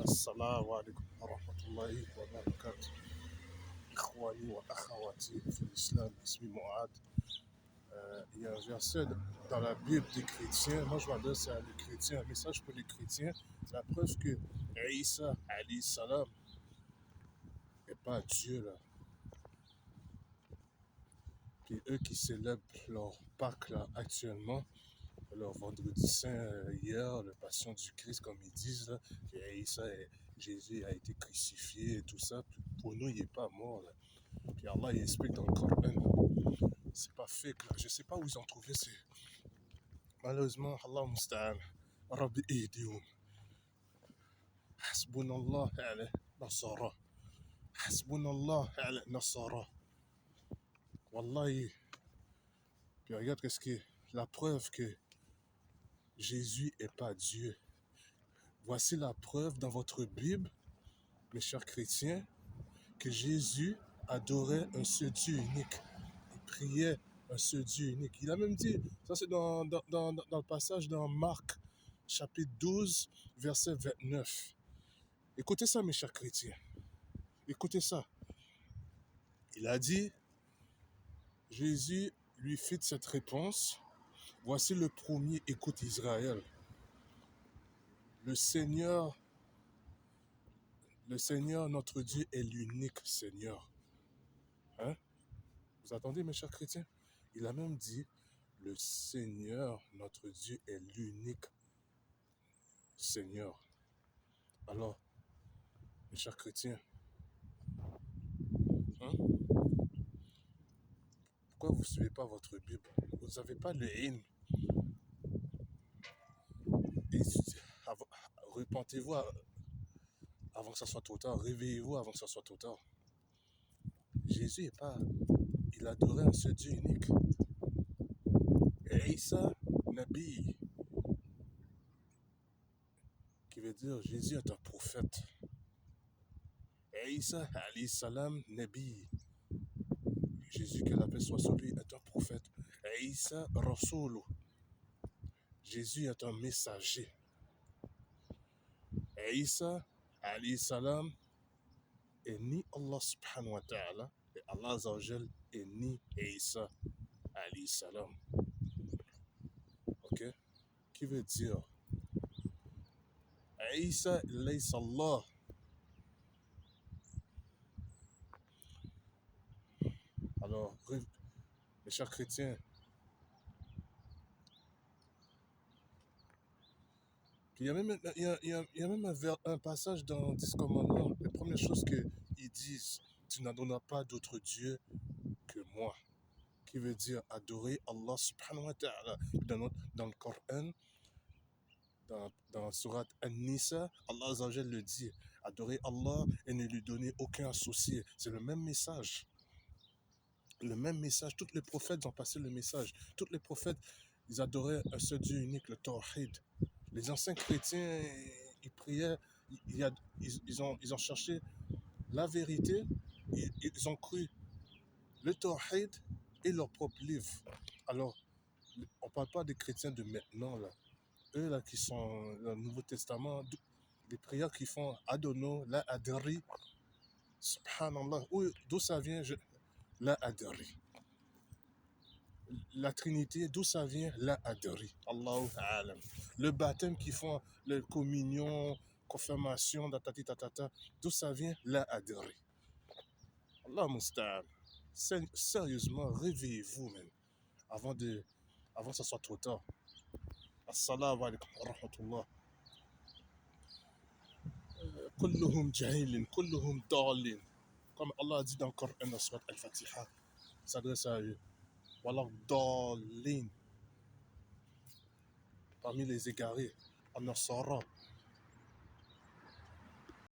السلام عليكم ورحمة الله وبركاته. إخواني وأخواتي في l'islam, اسمي معاذ. Il y a un verset dans la Bible des chrétiens. Moi, je m'adresse à les chrétiens, un message pour les chrétiens. La preuve que Isa, alayhi salam, n'est pas Dieu, là. Puis eux qui célèbrent leur Pâques, là, actuellement, leur vendredi saint hier, la passion du Christ, comme ils disent, là, que Isa, Jésus a été crucifié et tout ça. Pour nous, il n'est pas mort, là. Puis Allah, il explique dans le Coran, c'est pas fake, là. Je sais pas où ils ont trouvé ces. Malheureusement, Allah musta'an, Rabbi Ihdium, Hasbunallah ala Nasara, Hasbunallah ala Nasara. Wallahi. Puis regarde qu'est-ce que la preuve que Jésus n'est pas Dieu. Voici la preuve dans votre Bible, mes chers chrétiens, que Jésus adorait un seul Dieu unique. Il priait un seul Dieu unique. Il a même dit, ça c'est dans le passage dans Marc, chapitre 12, verset 29. Écoutez ça, mes chers chrétiens. Écoutez ça. Il a dit, Jésus lui fit cette réponse. Voici le premier, écoute Israël. Le Seigneur, notre Dieu est l'unique Seigneur. Hein? Vous attendez, mes chers chrétiens? Il a même dit, le Seigneur, notre Dieu, est l'unique Seigneur. Alors, mes chers chrétiens, hein? Pourquoi vous ne suivez pas votre Bible? Vous n'avez pas le hymne. Repentez-vous avant que ça soit trop tard. Réveillez-vous avant que ça soit trop tard. Jésus est pas... Il adorait un seul Dieu unique. Et Isa, Nabi, qui veut dire Jésus est un prophète. Et Isa, alayhi salam, Nabi, Jésus, que la paix soit sur lui, est un prophète. Et Isa, Rasoul, Jésus est un messager. Et Isa, alayhi salam, est ni Allah subhanahu wa ta'ala, et Allah azawajal est ni Isa, alayhi salam. Ok? Qui veut dire Isa, laysa Allah. Alors, mes chers chrétiens, puis il y a même, un passage dans 10 commandements. La première chose qu'ils disent, tu n'adoreras pas d'autre Dieu que moi. Qui veut dire adorer Allah subhanahu wa ta'ala. Dans le Coran, dans la sourate An-Nisa, Allah azawajal le dit, adorer Allah et ne lui donner aucun associé. C'est le même message. Le même message. Tous les prophètes ont passé le message. Tous les prophètes, ils adoraient un seul Dieu unique, le Tawhid. Les anciens chrétiens, ils priaient, ils ont cherché la vérité, ils ont cru le Tawhid et leur propre livre. Alors, on ne parle pas des chrétiens de maintenant, là. Eux, là, qui sont dans le Nouveau Testament, des prières qu'ils font, Adono, la Adri, Subhanallah. D'où ça vient, la Adri. La Trinité, d'où ça vient, la Adri. Allahu A'lam. Le baptême qu'ils font, la communion, confirmation, tatata, d'où ça vient, la Adri. Allah Musta'an. Sérieusement, réveillez-vous, même, avant que ça soit trop tard. Assalamu alaikum wa rahmatullah. Kulluhum jahilin, kulluhum dalin. Comme Allah a dit dans le Coran, dans la sourate Al-Fatiha, il s'adresse à eux. Wallah dalin. Parmi les égarés, An-Nasara,